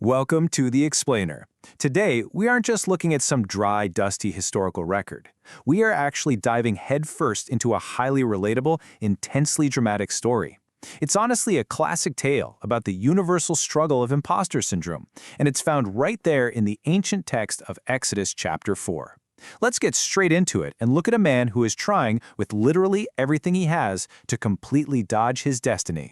Welcome to The Explainer. Today, we aren't just looking at some dry, dusty historical record. We are actually diving headfirst into a highly relatable, intensely dramatic story. It's honestly a classic tale about the universal struggle of imposter syndrome, and it's found right there in the ancient text of Exodus chapter 4. Let's get straight into it and look at a man who is trying, with literally everything he has, to completely dodge his destiny.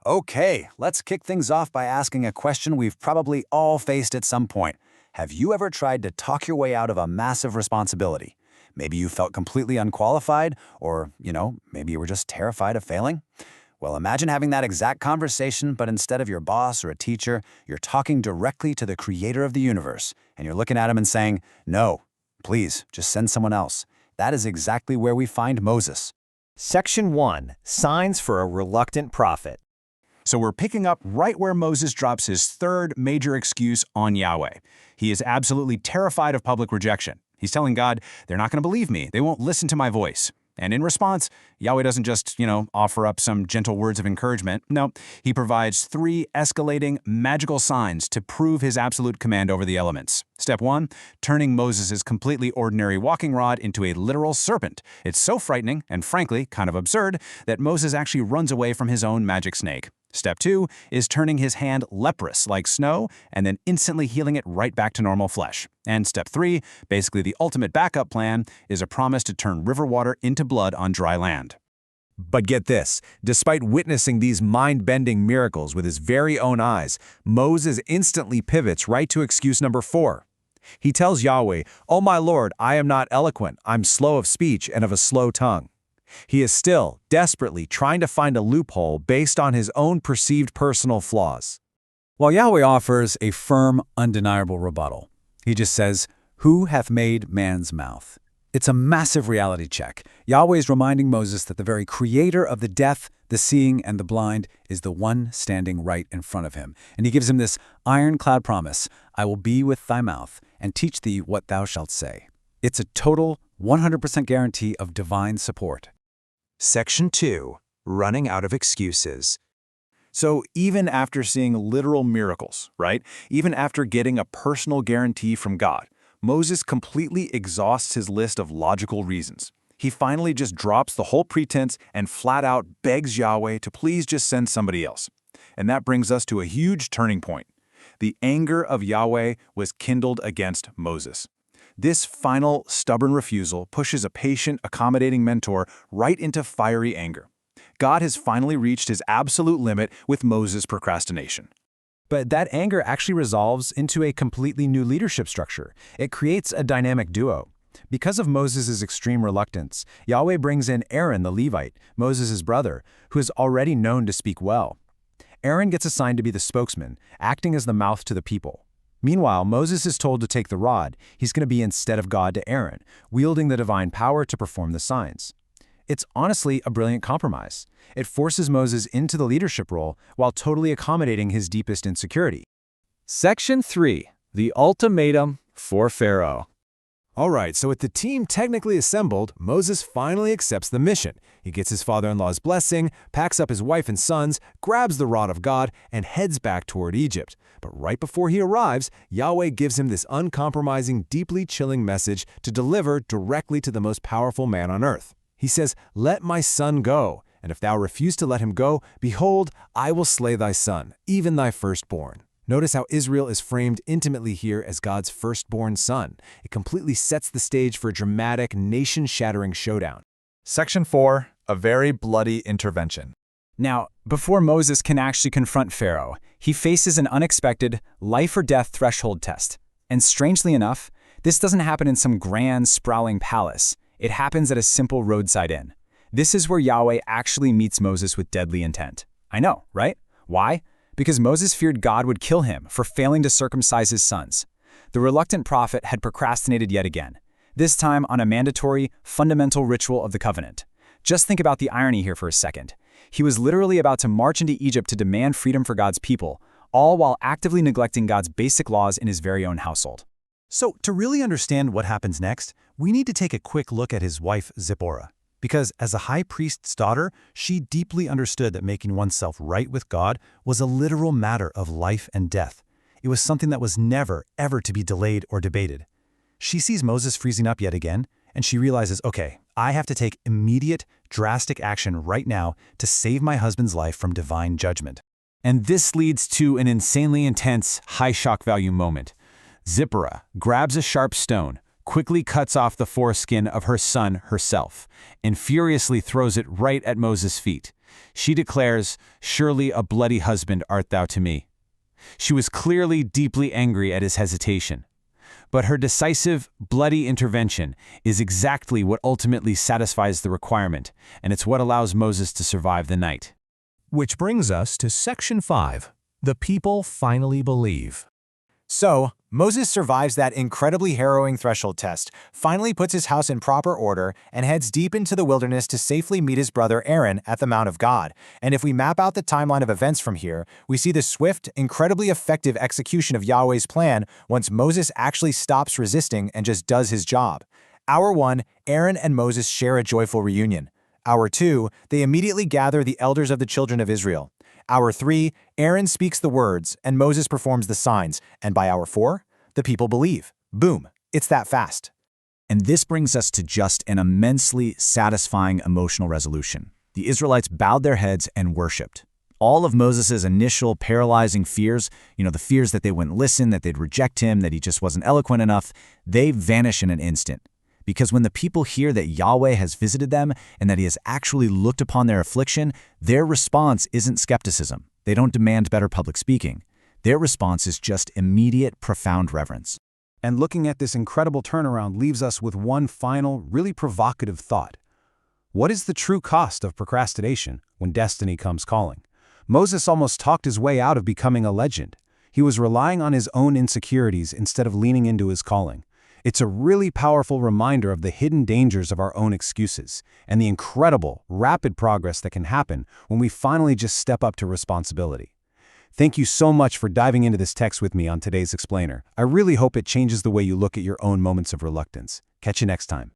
Okay, let's kick things off by asking a question we've probably all faced at some point. Have you ever tried to talk your way out of a massive responsibility? Maybe you felt completely unqualified, or, maybe you were just terrified of failing? Well, imagine having that exact conversation, but instead of your boss or a teacher, you're talking directly to the creator of the universe, and you're looking at him and saying, "No, please, just send someone else." That is exactly where we find Moses. Section 1. Signs for a reluctant prophet. So we're picking up right where Moses drops his third major excuse on Yahweh. He is absolutely terrified of public rejection. He's telling God, they're not going to believe me. They won't listen to my voice. And in response, Yahweh doesn't just, offer up some gentle words of encouragement. No, he provides three escalating magical signs to prove his absolute command over the elements. Step 1, turning Moses' completely ordinary walking rod into a literal serpent. It's so frightening and frankly kind of absurd that Moses actually runs away from his own magic snake. Step 2 is turning his hand leprous like snow and then instantly healing it right back to normal flesh. And step 3, basically the ultimate backup plan, is a promise to turn river water into blood on dry land. But get this, despite witnessing these mind-bending miracles with his very own eyes, Moses instantly pivots right to excuse number 4. He tells Yahweh, "Oh my Lord, I am not eloquent, I'm slow of speech and of a slow tongue." He is still, desperately, trying to find a loophole based on his own perceived personal flaws. While Yahweh offers a firm, undeniable rebuttal, he just says, "Who hath made man's mouth?" It's a massive reality check. Yahweh is reminding Moses that the very creator of the deaf, the seeing, and the blind is the one standing right in front of him. And he gives him this ironclad promise, "I will be with thy mouth, and teach thee what thou shalt say." It's a total 100% guarantee of divine support. Section 2. Running out of excuses. So even after seeing literal miracles, right? Even after getting a personal guarantee from God, Moses completely exhausts his list of logical reasons. He finally just drops the whole pretense and flat out begs Yahweh to please just send somebody else. And that brings us to a huge turning point. The anger of Yahweh was kindled against Moses. This final, stubborn refusal pushes a patient, accommodating mentor right into fiery anger. God has finally reached his absolute limit with Moses' procrastination. But that anger actually resolves into a completely new leadership structure. It creates a dynamic duo. Because of Moses' extreme reluctance, Yahweh brings in Aaron the Levite, Moses' brother, who is already known to speak well. Aaron gets assigned to be the spokesman, acting as the mouth to the people. Meanwhile, Moses is told to take the rod. He's going to be instead of God to Aaron, wielding the divine power to perform the signs. It's honestly a brilliant compromise. It forces Moses into the leadership role while totally accommodating his deepest insecurity. Section 3. The ultimatum for Pharaoh. All right, so with the team technically assembled, Moses finally accepts the mission. He gets his father-in-law's blessing, packs up his wife and sons, grabs the rod of God, and heads back toward Egypt. But right before he arrives, Yahweh gives him this uncompromising, deeply chilling message to deliver directly to the most powerful man on earth. He says, "Let my son go, and if thou refuse to let him go, behold, I will slay thy son, even thy firstborn." Notice how Israel is framed intimately here as God's firstborn son. It completely sets the stage for a dramatic, nation-shattering showdown. Section 4. A very bloody intervention. Now, before Moses can actually confront Pharaoh, he faces an unexpected life-or-death threshold test. And strangely enough, this doesn't happen in some grand, sprawling palace. It happens at a simple roadside inn. This is where Yahweh actually meets Moses with deadly intent. I know, right? Why? Because Moses feared God would kill him for failing to circumcise his sons. The reluctant prophet had procrastinated yet again, this time on a mandatory, fundamental ritual of the covenant. Just think about the irony here for a second. He was literally about to march into Egypt to demand freedom for God's people, all while actively neglecting God's basic laws in his very own household. So, to really understand what happens next, we need to take a quick look at his wife, Zipporah. Because as a high priest's daughter, she deeply understood that making oneself right with God was a literal matter of life and death. It was something that was never, ever to be delayed or debated. She sees Moses freezing up yet again, and she realizes, okay, I have to take immediate, drastic action right now to save my husband's life from divine judgment. And this leads to an insanely intense, high shock value moment. Zipporah grabs a sharp stone, quickly cuts off the foreskin of her son herself, and furiously throws it right at Moses' feet. She declares, "Surely a bloody husband art thou to me." She was clearly deeply angry at his hesitation. But her decisive, bloody intervention is exactly what ultimately satisfies the requirement, and it's what allows Moses to survive the night. Which brings us to Section 5. The people finally believe. So, Moses survives that incredibly harrowing threshold test, finally puts his house in proper order, and heads deep into the wilderness to safely meet his brother Aaron at the Mount of God. And if we map out the timeline of events from here, we see the swift, incredibly effective execution of Yahweh's plan once Moses actually stops resisting and just does his job. Hour 1, Aaron and Moses share a joyful reunion. Hour 2, they immediately gather the elders of the children of Israel. Hour 3, Aaron speaks the words, and Moses performs the signs, and by hour 4, the people believe. Boom, it's that fast. And this brings us to just an immensely satisfying emotional resolution. The Israelites bowed their heads and worshipped. All of Moses' initial paralyzing fears, the fears that they wouldn't listen, that they'd reject him, that he just wasn't eloquent enough, they vanish in an instant. Because when the people hear that Yahweh has visited them and that he has actually looked upon their affliction, their response isn't skepticism. They don't demand better public speaking. Their response is just immediate, profound reverence. And looking at this incredible turnaround leaves us with one final, really provocative thought. What is the true cost of procrastination when destiny comes calling? Moses almost talked his way out of becoming a legend. He was relying on his own insecurities instead of leaning into his calling. It's a really powerful reminder of the hidden dangers of our own excuses and the incredible, rapid progress that can happen when we finally just step up to responsibility. Thank you so much for diving into this text with me on today's Explainer. I really hope it changes the way you look at your own moments of reluctance. Catch you next time.